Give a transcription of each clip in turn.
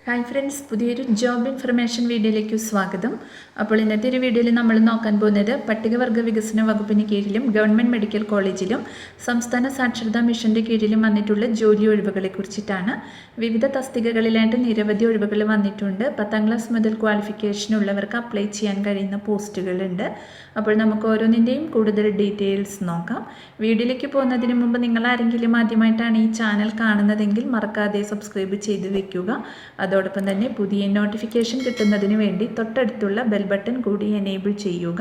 Hi friends, പുതിയൊരു job information വീഡിയോയിലേക്ക് സ്വാഗതം. അപ്പോൾ ഇന്നത്തെ ഒരു വീഡിയോയിൽ നമ്മൾ നോക്കാൻ പോകുന്നത് പട്ടികവർഗ വികസന വകുപ്പിന് കീഴിലും ഗവൺമെൻറ് മെഡിക്കൽ കോളേജിലും സംസ്ഥാന സാക്ഷരതാ മിഷൻ്റെ കീഴിലും വന്നിട്ടുള്ള ജോലി ഒഴിവുകളെ കുറിച്ചിട്ടാണ്. വിവിധ തസ്തികകളിലായിട്ട് നിരവധി ഒഴിവുകൾ വന്നിട്ടുണ്ട്. 10ാം ക്ലാസ് മുതൽ ക്വാളിഫിക്കേഷൻ ഉള്ളവർക്ക് അപ്ലൈ ചെയ്യാൻ കഴിയുന്ന പോസ്റ്റുകളുണ്ട്. അപ്പോൾ നമുക്ക് ഓരോന്നിൻ്റെയും കൂടുതൽ ഡീറ്റെയിൽസ് നോക്കാം. വീഡിയോയിലേക്ക് പോകുന്നതിന് മുമ്പ് നിങ്ങൾ ആരെങ്കിലും ആദ്യമായിട്ടാണ് ഈ ചാനൽ കാണുന്നതെങ്കിൽ മറക്കാതെ സബ്സ്ക്രൈബ് ചെയ്ത് വെക്കുക. അതോടൊപ്പം തന്നെ പുതിയ നോട്ടിഫിക്കേഷൻ കിട്ടുന്നതിന് വേണ്ടി തൊട്ടടുത്തുള്ള ബെൽ ബട്ടൺ കൂടി എനേബിൾ ചെയ്യുക.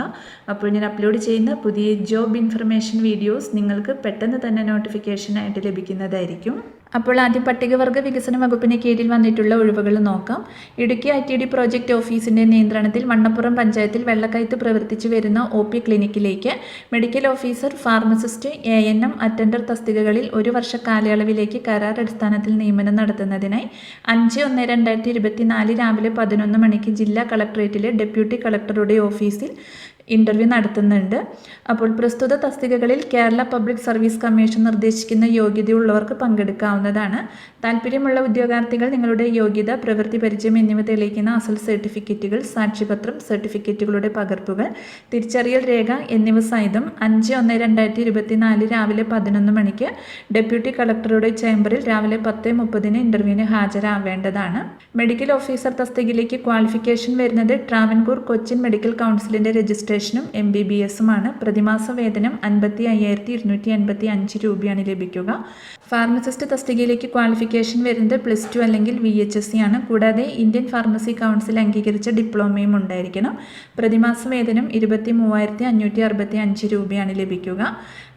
അപ്പോൾ ഞാൻ അപ്ലോഡ് ചെയ്യുന്ന പുതിയ ജോബ് ഇൻഫർമേഷൻ വീഡിയോസ് നിങ്ങൾക്ക് പെട്ടെന്ന് തന്നെ നോട്ടിഫിക്കേഷനായിട്ട് ലഭിക്കുന്നതായിരിക്കും. അപ്പോൾ ആദ്യം പട്ടികവർഗ വികസന വകുപ്പിന് കീഴിൽ വന്നിട്ടുള്ള ഒഴിവുകൾ നോക്കാം. ഇടുക്കി ITD പ്രോജക്റ്റ് ഓഫീസിൻ്റെ നിയന്ത്രണത്തിൽ വണ്ണപ്പുറം പഞ്ചായത്തിൽ വെള്ളക്കയത്ത് പ്രവർത്തിച്ചു വരുന്ന OP ക്ലിനിക്കിലേക്ക് medical officer, pharmacist, ANM attender തസ്തികകളിൽ 1 വർഷ കാലയളവിലേക്ക് കരാർ അടിസ്ഥാനത്തിൽ നിയമനം നടത്തുന്നതിനായി 5/1/2024 രാവിലെ 11 മണിക്ക് ജില്ലാ കളക്ടറേറ്റിലെ ഡെപ്യൂട്ടി കളക്ടറുടെ ഓഫീസിൽ ഇൻ്റർവ്യൂ നടത്തുന്നുണ്ട്. അപ്പോൾ പ്രസ്തുത തസ്തികകളിൽ കേരള പബ്ലിക് സർവീസ് കമ്മീഷൻ നിർദ്ദേശിക്കുന്ന യോഗ്യതയുള്ളവർക്ക് പങ്കെടുക്കാവുന്നതാണ്. താല്പര്യമുള്ള ഉദ്യോഗാർത്ഥികൾ നിങ്ങളുടെ യോഗ്യത, പ്രവൃത്തി പരിചയം എന്നിവ തെളിയിക്കുന്ന അസൽ സർട്ടിഫിക്കറ്റുകൾ, സാക്ഷ്യപത്രം, സർട്ടിഫിക്കറ്റുകളുടെ പകർപ്പുകൾ, തിരിച്ചറിയൽ രേഖ എന്നിവ സഹിതം 5/1/2024 രാവിലെ 11 മണിക്ക് ഡെപ്യൂട്ടി കളക്ടറുടെ ചേംബറിൽ രാവിലെ 10:30 ഇൻ്റർവ്യൂവിന് ഹാജരാവേണ്ടതാണ്. മെഡിക്കൽ ഓഫീസർ തസ്തികയിലേക്ക് ക്വാളിഫിക്കേഷൻ വരുന്നത് ട്രാവൻകൂർ കൊച്ചിൻ മെഡിക്കൽ കൗൺസിലിൻ്റെ രജിസ്ട്രേഷനും MBBSുമാണ്. പ്രതിമാസ വേതനം 55,285 രൂപയാണ് ലഭിക്കുക. ഫാർമസിസ്റ്റ് തസ്തികയിലേക്ക് ക്വാളിഫിക്കേഷൻ വരുന്നത് +2 അല്ലെങ്കിൽ VHSC ആണ്. കൂടാതെ ഇന്ത്യൻ ഫാർമസി കൗൺസിൽ അംഗീകരിച്ച ഡിപ്ലോമയും ഉണ്ടായിരിക്കണം. പ്രതിമാസ വേതനം 23,565 രൂപയാണ് ലഭിക്കുക.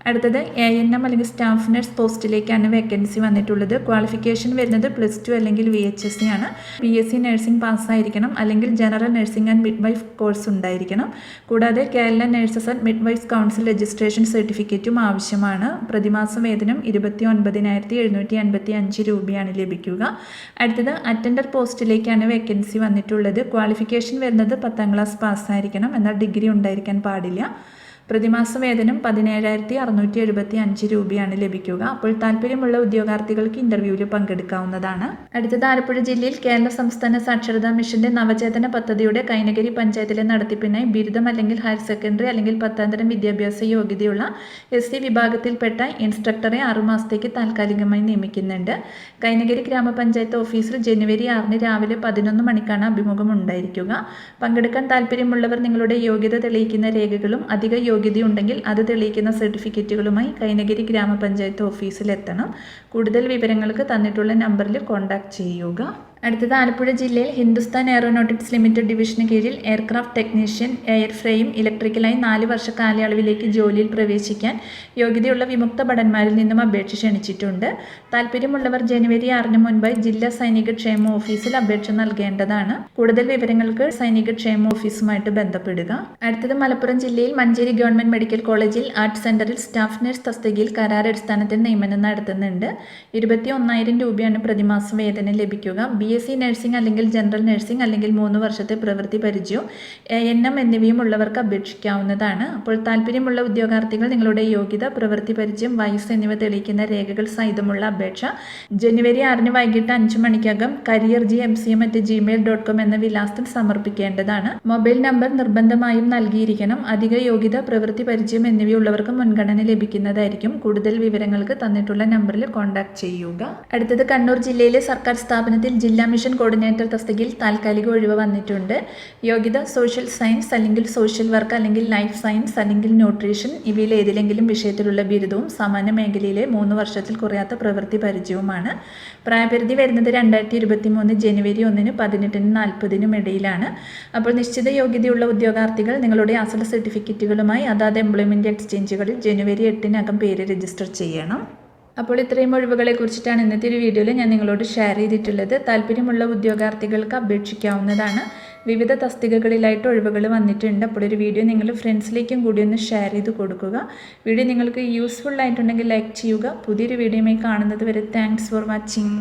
അടുത്തത് ANM അല്ലെങ്കിൽ സ്റ്റാഫ് നഴ്സ് പോസ്റ്റിലേക്കാണ് വേക്കൻസി വന്നിട്ടുള്ളത്. ക്വാളിഫിക്കേഷൻ വരുന്നത് +2 അല്ലെങ്കിൽ VHSC ആണ്. BSc നഴ്സിംഗ് പാസ്സായിരിക്കണം, അല്ലെങ്കിൽ general nursing and mid wife course ഉണ്ടായിരിക്കണം. കൂടാതെ Kerala nurses and mid wife council registration സർട്ടിഫിക്കറ്റും ആവശ്യമാണ്. പ്രതിമാസ വേതനം 29,755 രൂപയാണ് ലഭിക്കുക. അടുത്തത് അറ്റൻഡർ പോസ്റ്റിലേക്കാണ് വേക്കൻസി വന്നിട്ടുള്ളത്. ക്വാളിഫിക്കേഷൻ വരുന്നത് 10ാം ക്ലാസ് പാസ്സായിരിക്കണം, എന്നാൽ ഡിഗ്രി ഉണ്ടായിരിക്കാൻ പാടില്ല. പ്രതിമാസ വേതനം 17,675 രൂപയാണ് ലഭിക്കുക. അപ്പോൾ താല്പര്യമുള്ള ഉദ്യോഗാർത്ഥികൾക്ക് ഇൻ്റർവ്യൂവിൽ പങ്കെടുക്കാവുന്നതാണ്. അടുത്തത് ആലപ്പുഴ ജില്ലയിൽ കേരള സംസ്ഥാന സാക്ഷരതാ മിഷന്റെ നവചേതന പദ്ധതിയുടെ കൈനകരി പഞ്ചായത്തിലെ നടത്തിപ്പിനായി ബിരുദം അല്ലെങ്കിൽ ഹയർ സെക്കൻഡറി അല്ലെങ്കിൽ 10ാം തരം വിദ്യാഭ്യാസ യോഗ്യതയുള്ള SC വിഭാഗത്തിൽപ്പെട്ട ഇൻസ്ട്രക്ടറെ 6 മാസത്തേക്ക് താൽക്കാലികമായി നിയമിക്കുന്നുണ്ട്. കൈനകരി ഗ്രാമപഞ്ചായത്ത് ഓഫീസിൽ ജനുവരി 6 രാവിലെ 11 മണിക്കാണ് അഭിമുഖം ഉണ്ടായിരിക്കുക. പങ്കെടുക്കാൻ താല്പര്യമുള്ളവർ നിങ്ങളുടെ യോഗ്യത തെളിയിക്കുന്ന രേഖകളും അധിക യോഗ്യതയുണ്ടെങ്കിൽ അത് തെളിയിക്കുന്ന സർട്ടിഫിക്കറ്റുകളുമായി കൈനഗിരി ഗ്രാമപഞ്ചായത്ത് ഓഫീസിൽ എത്തണം. കൂടുതൽ വിവരങ്ങൾക്ക് തന്നിട്ടുള്ള നമ്പറിൽ കോൺടാക്ട് ചെയ്യുക. അടുത്തത് ആലപ്പുഴ ജില്ലയിൽ ഹിന്ദുസ്ഥാൻ എയറോനോട്ടിക്സ് ലിമിറ്റഡ് ഡിവിഷന് കീഴിൽ എയർക്രാഫ്റ്റ് ടെക്നീഷ്യൻ, എയർ ഫ്രെയിം, ഇലക്ട്രിക്കലായി 4 വർഷ കാലയളവിലേക്ക് ജോലിയിൽ പ്രവേശിക്കാൻ യോഗ്യതയുള്ള വിമുക്ത ഭടന്മാരിൽ നിന്നും അപേക്ഷ ക്ഷണിച്ചിട്ടുണ്ട്. താല്പര്യമുള്ളവർ ജനുവരി 6 മുൻപായി ജില്ലാ സൈനിക ക്ഷേമ ഓഫീസിൽ അപേക്ഷ നൽകേണ്ടതാണ്. കൂടുതൽ വിവരങ്ങൾക്ക് സൈനിക ക്ഷേമ ഓഫീസുമായിട്ട് ബന്ധപ്പെടുക. അടുത്തത് മലപ്പുറം ജില്ലയിൽ മഞ്ചേരി ഗവൺമെൻറ് മെഡിക്കൽ കോളേജിൽ ആർട്സ് സെന്ററിൽ സ്റ്റാഫ് നഴ്സ് തസ്തികയിൽ കരാർ അടിസ്ഥാനത്തിൽ നിയമനം നടത്തുന്നുണ്ട്. 21,000 രൂപയാണ് പ്രതിമാസ വേതനം ലഭിക്കുക. BSc നഴ്സിംഗ് അല്ലെങ്കിൽ ജനറൽ നഴ്സിംഗ് അല്ലെങ്കിൽ 3 വർഷത്തെ പ്രവൃത്തി പരിചയവും ANM എന്നിവയും ഉള്ളവർക്ക് അപേക്ഷിക്കാവുന്നതാണ്. അപ്പോൾ താല്പര്യമുള്ള ഉദ്യോഗാർത്ഥികൾ നിങ്ങളുടെ യോഗ്യത, പ്രവൃത്തി പരിചയം, വയസ്സ് എന്നിവ തെളിയിക്കുന്ന രേഖകൾ സഹിതമുള്ള അപേക്ഷ ജനുവരി 6 വൈകിട്ട് 5 മണിക്കകം careergmcm@gmail.com എന്ന വിലാസത്തിൽ സമർപ്പിക്കേണ്ടതാണ്. മൊബൈൽ നമ്പർ നിർബന്ധമായും നൽകിയിരിക്കണം. അധിക യോഗ്യത, പ്രവൃത്തി പരിചയം എന്നിവയുള്ളവർക്ക് മുൻഗണന ലഭിക്കുന്നതായിരിക്കും. കൂടുതൽ വിവരങ്ങൾക്ക് തന്നിട്ടുള്ള നമ്പറിൽ കോൺടാക്ട് ചെയ്യുക. അടുത്തത് കണ്ണൂർ ജില്ലയിലെ സർക്കാർ സ്ഥാപനത്തിൽ ജില്ലാ മിഷൻ കോർഡിനേറ്റർ തസ്തികയിൽ താൽക്കാലിക ഒഴിവ് വന്നിട്ടുണ്ട്. യോഗ്യത സോഷ്യൽ സയൻസ് അല്ലെങ്കിൽ സോഷ്യൽ വർക്ക് അല്ലെങ്കിൽ ലൈഫ് സയൻസ് അല്ലെങ്കിൽ ന്യൂട്രീഷൻ ഇവയിൽ ഏതിലെങ്കിലും വിഷയത്തിലുള്ള ബിരുദവും സമാന മേഖലയിലെ 3 വർഷത്തിൽ കുറയാത്ത പ്രവൃത്തി പരിചയവുമാണ്. പ്രായപരിധി വരുന്നത് 2023 ജനുവരി 1 18 40 ഇടയിലാണ്. അപ്പോൾ നിശ്ചിത യോഗ്യതയുള്ള ഉദ്യോഗാർത്ഥികൾ നിങ്ങളുടെ അസൽ സർട്ടിഫിക്കറ്റുകളുമായി അതാത് എംപ്ലോയ്മെൻറ്റ് എക്സ്ചേഞ്ചുകളിൽ ജനുവരി 8 പേര് രജിസ്റ്റർ ചെയ്യണം. അപ്പോൾ ഇത്രയും ഒഴിവുകളെ കുറിച്ചിട്ടാണ് ഇന്നത്തെ ഒരു വീഡിയോയിൽ ഞാൻ നിങ്ങളോട് ഷെയർ ചെയ്തിട്ടുള്ളത്. താല്പര്യമുള്ള ഉദ്യോഗാർത്ഥികൾക്ക് അപേക്ഷിക്കാവുന്നതാണ്. വിവിധ തസ്തികകളിലായിട്ട് ഒഴിവുകൾ വന്നിട്ടുണ്ട്. അപ്പോൾ ഒരു വീഡിയോ നിങ്ങൾ ഫ്രണ്ട്സിലേക്കും കൂടി ഒന്ന് ഷെയർ ചെയ്ത് കൊടുക്കുക. വീഡിയോ നിങ്ങൾക്ക് യൂസ്ഫുൾ ആയിട്ടുണ്ടെങ്കിൽ ലൈക്ക് ചെയ്യുക. പുതിയൊരു വീഡിയോയുമായി കാണുന്നത് വരെ താങ്ക്സ് ഫോർ വാച്ചിങ്.